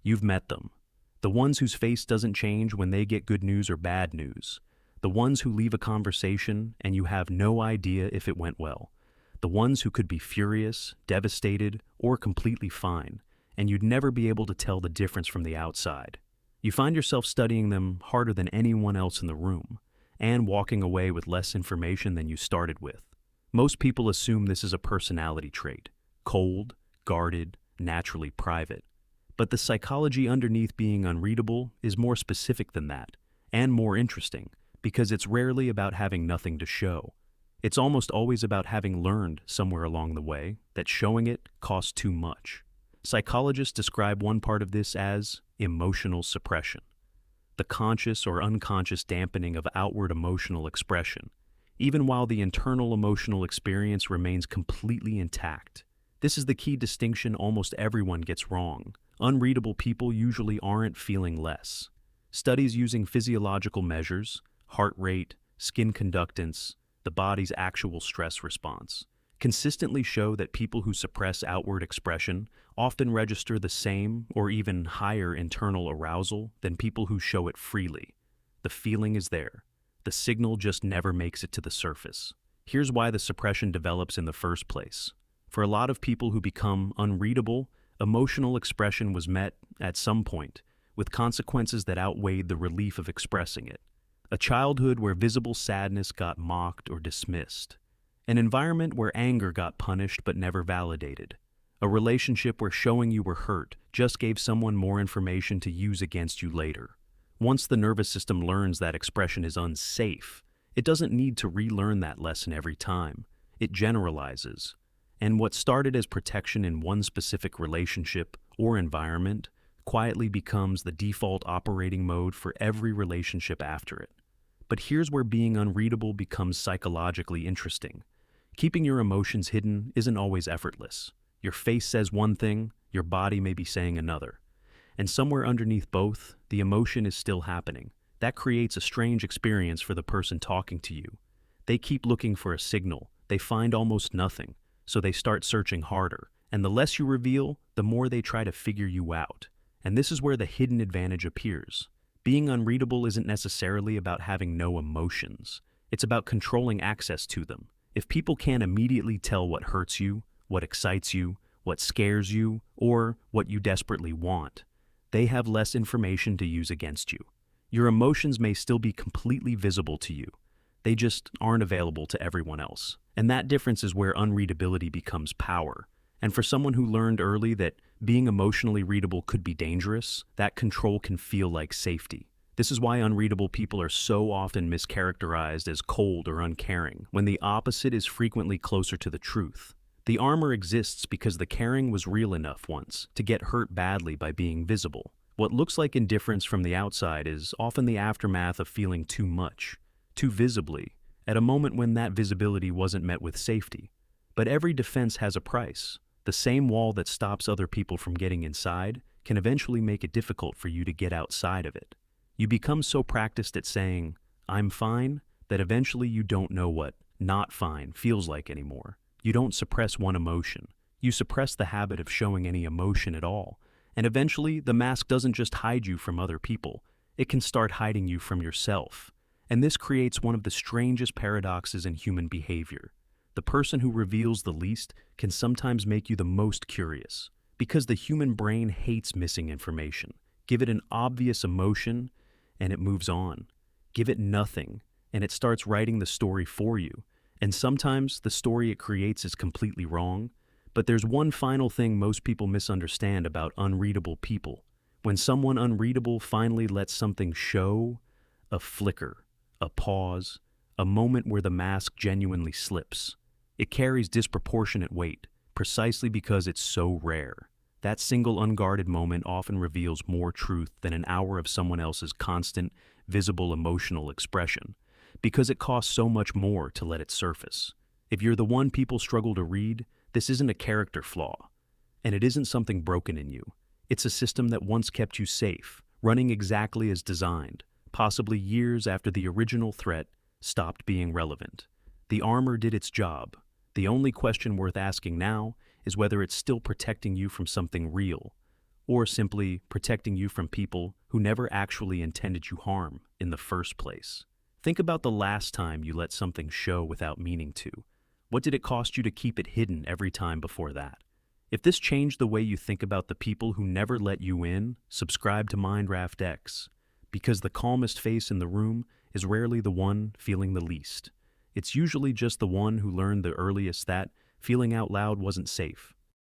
You've met them. The ones whose face doesn't change when they get good news or bad news. The ones who leave a conversation and you have no idea if it went well. The ones who could be furious, devastated, or completely fine, and you'd never be able to tell the difference from the outside. You find yourself studying them harder than anyone else in the room, and walking away with less information than you started with. Most people assume this is a personality trait, cold, guarded, naturally private. But the psychology underneath being unreadable is more specific than that, and more interesting, because it's rarely about having nothing to show. It's almost always about having learned somewhere along the way that showing it costs too much. Psychologists describe one part of this as emotional suppression, the conscious or unconscious dampening of outward emotional expression, even while the internal emotional experience remains completely intact. This is the key distinction almost everyone gets wrong. Unreadable people usually aren't feeling less. Studies using physiological measures, heart rate, skin conductance, the body's actual stress response, consistently show that people who suppress outward expression often register the same or even higher internal arousal than people who show it freely. The feeling is there. The signal just never makes it to the surface. Here's why the suppression develops in the first place. For a lot of people who become unreadable, emotional expression was met, at some point, with consequences that outweighed the relief of expressing it. A childhood where visible sadness got mocked or dismissed. An environment where anger got punished but never validated. A relationship where showing you were hurt just gave someone more information to use against you later. Once the nervous system learns that expression is unsafe, it doesn't need to relearn that lesson every time. It generalizes. And what started as protection in one specific relationship or environment quietly becomes the default operating mode for every relationship after it. But here's where being unreadable becomes psychologically interesting. Keeping your emotions hidden isn't always effortless. Your face says one thing, your body may be saying another. And somewhere underneath both, the emotion is still happening. That creates a strange experience for the person talking to you. They keep looking for a signal. They find almost nothing. So they start searching harder, and the less you reveal, the more they try to figure you out. And this is where the hidden advantage appears. Being unreadable isn't necessarily about having no emotions. It's about controlling access to them. If people can't immediately tell what hurts you, what excites you, what scares you, or what you desperately want, they have less information to use against you. Your emotions may still be completely visible to you. They just aren't available to everyone else. And that difference is where unreadability becomes power. And for someone who learned early that being emotionally readable could be dangerous, that control can feel like safety. This is why unreadable people are so often mischaracterized as cold or uncaring, when the opposite is frequently closer to the truth. The armor exists because the caring was real enough once to get hurt badly by being visible. What looks like indifference from the outside is often the aftermath of feeling too much, too visibly, at a moment when that visibility wasn't met with safety. But every defense has a price. The same wall that stops other people from getting inside can eventually make it difficult for you to get outside of it. You become so practiced at saying, "I'm fine," that eventually you don't know what not fine feels like anymore. You don't suppress one emotion. You suppress the habit of showing any emotion at all. And eventually, the mask doesn't just hide you from other people. It can start hiding you from yourself. And this creates one of the strangest paradoxes in human behavior. The person who reveals the least can sometimes make you the most curious, because the human brain hates missing information. Give it an obvious emotion, and it moves on. Give it nothing, and it starts writing the story for you. And sometimes the story it creates is completely wrong. But there's one final thing most people misunderstand about unreadable people. When someone unreadable finally lets something show, a flicker, a pause, a moment where the mask genuinely slips, it carries disproportionate weight, precisely because it's so rare. That single unguarded moment often reveals more truth than an hour of someone else's constant, visible emotional expression, because it costs so much more to let it surface. If you're the one people struggle to read, this isn't a character flaw, and it isn't something broken in you. It's a system that once kept you safe, running exactly as designed, possibly years after the original threat stopped being relevant. The armor did its job. The only question worth asking now is whether it's still protecting you from something real, or simply protecting you from people who never actually intended you harm in the first place. Think about the last time you let something show without meaning to. What did it cost you to keep it hidden every time before that? If this changed the way you think about the people who never let you in, subscribe to MindraftX, because the calmest face in the room is rarely the one feeling the least. It's usually just the one who learned the earliest that feeling out loud wasn't safe.